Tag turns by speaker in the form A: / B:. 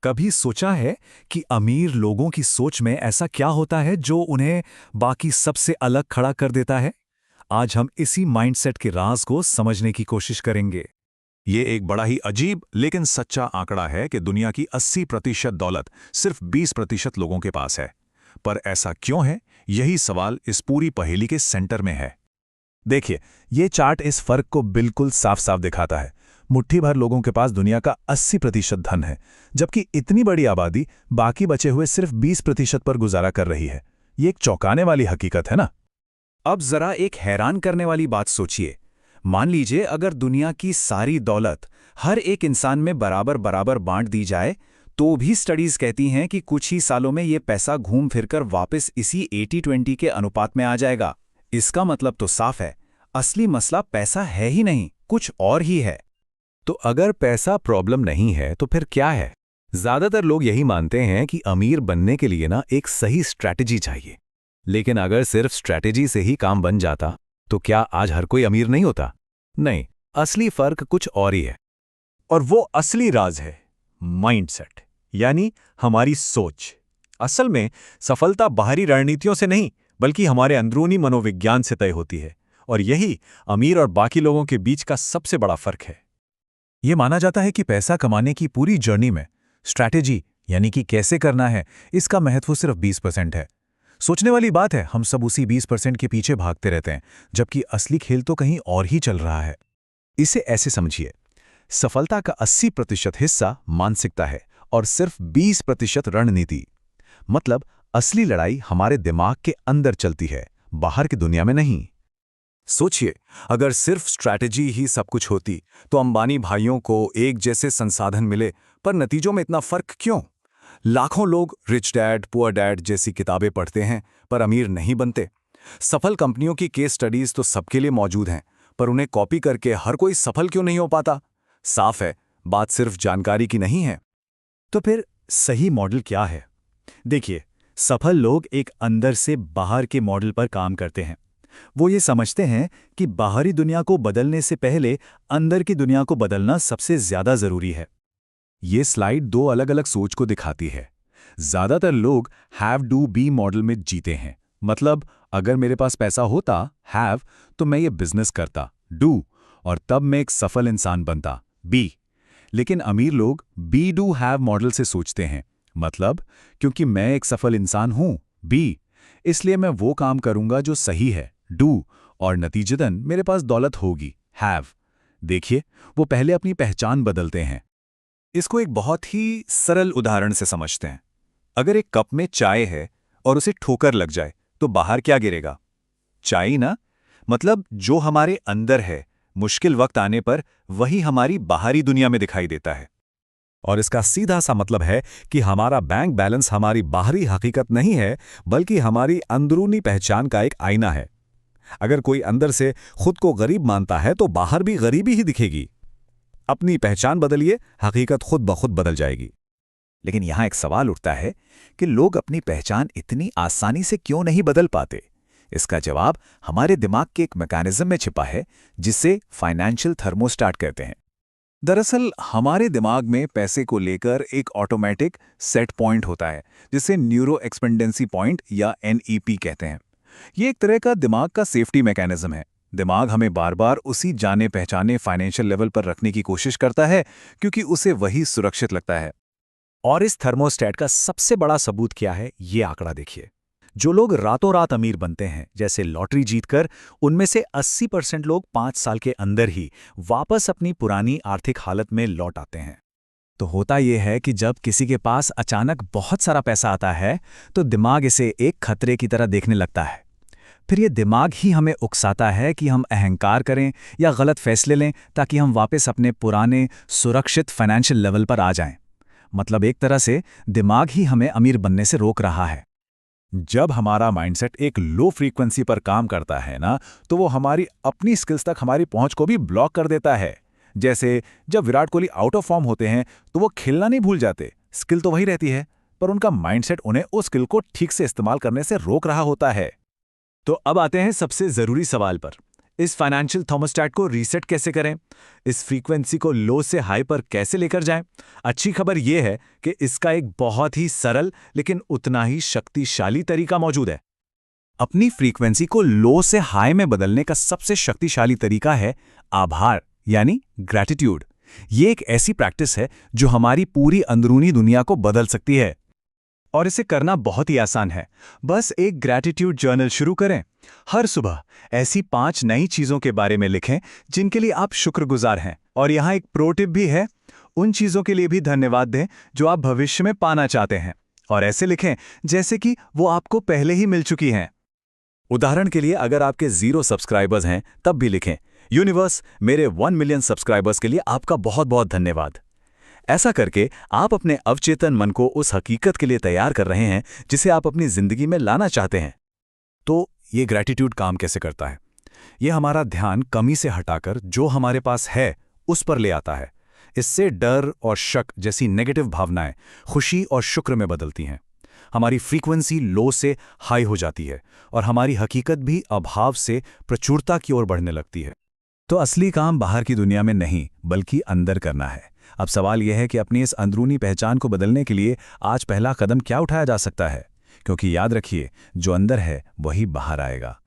A: कभी सोचा है कि अमीर लोगों की सोच में ऐसा क्या होता है जो उन्हें बाकी सबसे अलग खड़ा कर देता है? आज हम इसी माइंडसेट के राज को समझने की कोशिश करेंगे।
B: ये एक बड़ा ही अजीब लेकिन सच्चा आंकड़ा है कि दुनिया की 80% दौलत सिर्फ 20% लोगों के पास है। पर ऐसा क्यों है? यही सवाल इस पूरी पहेली के सेंटर में है। देखिए, ये चार्ट इस फर्क को बिल्कुल साफ साफ दिखाता है। मुट्ठी भर लोगों के पास दुनिया का 80% धन है, जबकि इतनी बड़ी आबादी बाकी बचे हुए सिर्फ 20% पर गुजारा कर रही है। ये एक चौंकाने वाली हकीकत है ना?
A: अब जरा एक हैरान करने वाली बात सोचिए। मान लीजिए अगर दुनिया की सारी दौलत हर एक इंसान में बराबर बराबर बांट दी जाए, तो भी स्टडीज कहती हैं कि कुछ ही सालों में ये पैसा घूम फिरकर वापस इसी 80-20 के अनुपात में आ जाएगा। इसका मतलब तो साफ है, असली मसला पैसा है ही नहीं, कुछ और ही है।
B: तो अगर पैसा प्रॉब्लम नहीं है तो फिर क्या है? ज्यादातर लोग यही मानते हैं कि अमीर बनने के लिए ना एक सही स्ट्रैटेजी चाहिए। लेकिन अगर सिर्फ स्ट्रैटेजी से ही काम बन जाता तो क्या आज हर कोई अमीर नहीं होता? नहीं, असली फर्क कुछ और ही है।
C: और वो असली राज है माइंडसेट, यानी हमारी सोच। असल में सफलता बाहरी रणनीतियों से नहीं, बल्कि हमारे अंदरूनी मनोविज्ञान से तय होती है। और यही अमीर और बाकी लोगों के बीच का सबसे बड़ा फर्क है।
B: ये माना जाता है कि पैसा कमाने की पूरी जर्नी में स्ट्रैटेजी, यानी कि कैसे करना है, इसका महत्व सिर्फ 20% है। सोचने वाली बात है, हम सब उसी 20% के पीछे भागते रहते हैं, जबकि असली खेल तो कहीं और ही चल रहा है। इसे ऐसे समझिए, सफलता का 80% हिस्सा मानसिकता है और सिर्फ 20% रणनीति। मतलब असली लड़ाई हमारे दिमाग के अंदर चलती है, बाहर की दुनिया में नहीं।
A: सोचिए, अगर सिर्फ स्ट्रैटेजी ही सब कुछ होती तो अंबानी भाइयों को एक जैसे संसाधन मिले, पर नतीजों में इतना फर्क क्यों? लाखों लोग रिच डैड पुअर डैड जैसी किताबें पढ़ते हैं पर अमीर नहीं बनते। सफल कंपनियों की केस स्टडीज तो सबके लिए मौजूद हैं, पर उन्हें कॉपी करके हर कोई सफल क्यों नहीं हो पाता? साफ है, बात सिर्फ जानकारी की नहीं है।
C: तो फिर सही मॉडल क्या है? देखिए, सफल लोग एक अंदर से बाहर के मॉडल पर काम करते हैं। वो ये समझते हैं कि बाहरी दुनिया को बदलने से पहले अंदर की दुनिया को बदलना सबसे ज्यादा जरूरी है।
B: ये स्लाइड दो अलग अलग सोच को दिखाती है। ज्यादातर लोग हैव डू बी मॉडल में जीते हैं। मतलब अगर मेरे पास पैसा होता, हैव, तो मैं ये बिजनेस करता, डू, और तब मैं एक सफल इंसान बनता, बी। लेकिन अमीर लोग बी डू हैव मॉडल से सोचते हैं। मतलब क्योंकि मैं एक सफल इंसान हूं, बी, इसलिए मैं वो काम करूंगा जो सही है, डू, और नतीजतन मेरे पास दौलत होगी, हैव। देखिए, वो पहले अपनी पहचान बदलते हैं।
A: इसको एक बहुत ही सरल उदाहरण से समझते हैं। अगर एक कप में चाय है और उसे ठोकर लग जाए तो बाहर क्या गिरेगा? चाय ही ना। मतलब जो हमारे अंदर है, मुश्किल वक्त आने पर वही हमारी बाहरी दुनिया में दिखाई देता है।
B: और इसका सीधा सा मतलब है कि हमारा बैंक बैलेंस हमारी बाहरी हकीकत नहीं है, बल्कि हमारी अंदरूनी पहचान का एक आईना है। अगर कोई अंदर से खुद को गरीब मानता है तो बाहर भी गरीबी ही दिखेगी। अपनी पहचान बदलिए, हकीकत खुद ब खुद बदल जाएगी।
A: लेकिन यहां एक सवाल उठता है कि लोग अपनी पहचान इतनी आसानी से क्यों नहीं बदल पाते? इसका जवाब हमारे दिमाग के एक मैकेनिज्म में छिपा है, जिसे फाइनेंशियल थर्मोस्टेट कहते हैं। दरअसल हमारे दिमाग में पैसे को लेकर एक ऑटोमेटिक सेट पॉइंट होता है, जिसे न्यूरो एक्सपेंडेंसी पॉइंट या NEP कहते हैं। ये एक तरह का दिमाग का सेफ्टी मैकेनिज्म है। दिमाग हमें बार बार उसी जाने पहचाने फाइनेंशियल लेवल पर रखने की कोशिश करता है, क्योंकि उसे वही सुरक्षित लगता है।
C: और इस थर्मोस्टेट का सबसे बड़ा सबूत क्या है, ये आंकड़ा देखिए। जो लोग रातों रात अमीर बनते हैं, जैसे लॉटरी जीतकर, उनमें से 80% लोग 5 साल के अंदर ही वापस अपनी पुरानी आर्थिक हालत में लौट आते हैं। तो होता यह है कि जब किसी के पास अचानक बहुत सारा पैसा आता है, तो दिमाग इसे एक खतरे की तरह देखने लगता है। फिर ये दिमाग ही हमें उकसाता है कि हम अहंकार करें या गलत फैसले लें, ताकि हम वापस अपने पुराने सुरक्षित फाइनेंशियल लेवल पर आ जाएं। मतलब एक तरह से दिमाग ही हमें अमीर बनने से रोक रहा है।
B: जब हमारा माइंडसेट एक लो फ्रीक्वेंसी पर काम करता है ना, तो वो हमारी अपनी स्किल्स तक हमारी पहुंच को भी ब्लॉक कर देता है। जैसे जब Virat Kohli out of form होते हैं तो वो खेलना नहीं भूल जाते, स्किल तो वही रहती है, पर उनका माइंडसेट उन्हें उस स्किल को ठीक से इस्तेमाल करने से रोक रहा होता है।
C: तो अब आते हैं सबसे जरूरी सवाल पर। इस फाइनेंशियल थर्मोस्टेट को रीसेट कैसे करें, इस फ्रीक्वेंसी को लो से हाई पर कैसे लेकर जाएं? अच्छी खबर यह है कि इसका एक बहुत ही सरल लेकिन उतना ही शक्तिशाली तरीका मौजूद है। अपनी फ्रीक्वेंसी को लो से हाई में बदलने का सबसे शक्तिशाली तरीका है आभार, यानी ग्रैटिट्यूड। ये एक ऐसी प्रैक्टिस है जो हमारी पूरी अंदरूनी दुनिया को बदल सकती है। और इसे करना बहुत ही आसान है। बस एक ग्रैटिट्यूड जर्नल शुरू करें। हर सुबह ऐसी 5 नई चीज़ों के बारे में लिखें जिनके लिए आप शुक्रगुजार हैं। और यहाँ एक प्रो टिप भी है, उन चीज़ों के लिए भी धन्यवाद दें जो आप भविष्य में पाना चाहते हैं। और ऐसे लिखें जैसे कि वो आपको पहले ही मिल चुकी हैं। उदाहरण के लिए अगर आपके 0 सब्सक्राइबर्स हैं तब भी लिखें, यूनिवर्स, मेरे 1 मिलियन सब्सक्राइबर्स के लिए आपका बहुत बहुत धन्यवाद। ऐसा करके आप अपने अवचेतन मन को उस हकीकत के लिए तैयार कर रहे हैं जिसे आप अपनी जिंदगी में लाना चाहते हैं। तो ये ग्रैटिट्यूड काम कैसे करता है? ये हमारा ध्यान कमी से हटाकर जो हमारे पास है उस पर ले आता है। इससे डर और शक जैसी नेगेटिव भावनाएं खुशी और शुक्र में बदलती हैं। हमारी फ्रीक्वेंसी लो से हाई हो जाती है और हमारी हकीकत भी अभाव से प्रचुरता की ओर बढ़ने लगती है। तो असली काम बाहर की दुनिया में नहीं बल्कि अंदर करना है। अब सवाल यह है कि अपनी इस अंदरूनी पहचान को बदलने के लिए आज पहला कदम क्या उठाया जा सकता है? क्योंकि याद रखिए, जो अंदर है वही बाहर आएगा।